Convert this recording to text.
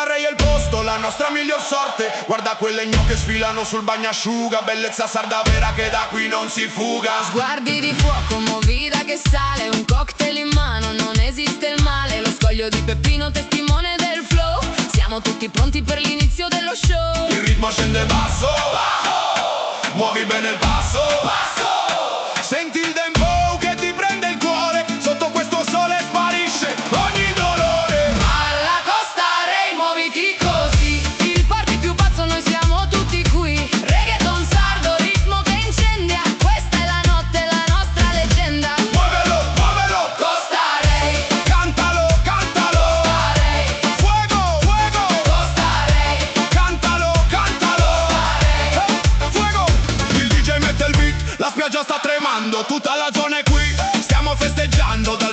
Costa Rey è il posto, la nostra miglior sorte. Guarda quel legno che sfilano sul bagnasciuga, bellezza sarda vera che da qui non si fuga. Sguardi di fuoco, movida che sale, un cocktail in mano, non esiste il male. Lo scoglio di Peppino, testimone del flow. Siamo tutti pronti per l'inizio dello show. Il ritmo scende basso, muovi bene il passo. Senti il dembow che ti prende il cuore, sotto questo sole sparisce ogni dolore. Alla Costa Rey muoviti così, il party più pazzo, noi siamo tutti qui. Reggaeton sardo, ritmo che incendia, questa è la notte, la nostra leggenda. Muovelo, muovelo, Costa Rey, cantalo, cantalo. Costa Rey, Fuego, fuego, Costa Rey, cantalo, cantalo. Fuego. Il DJ mette il beat, la spiaggia sta tremando, tutta la zona è qui, stiamo festeggiando.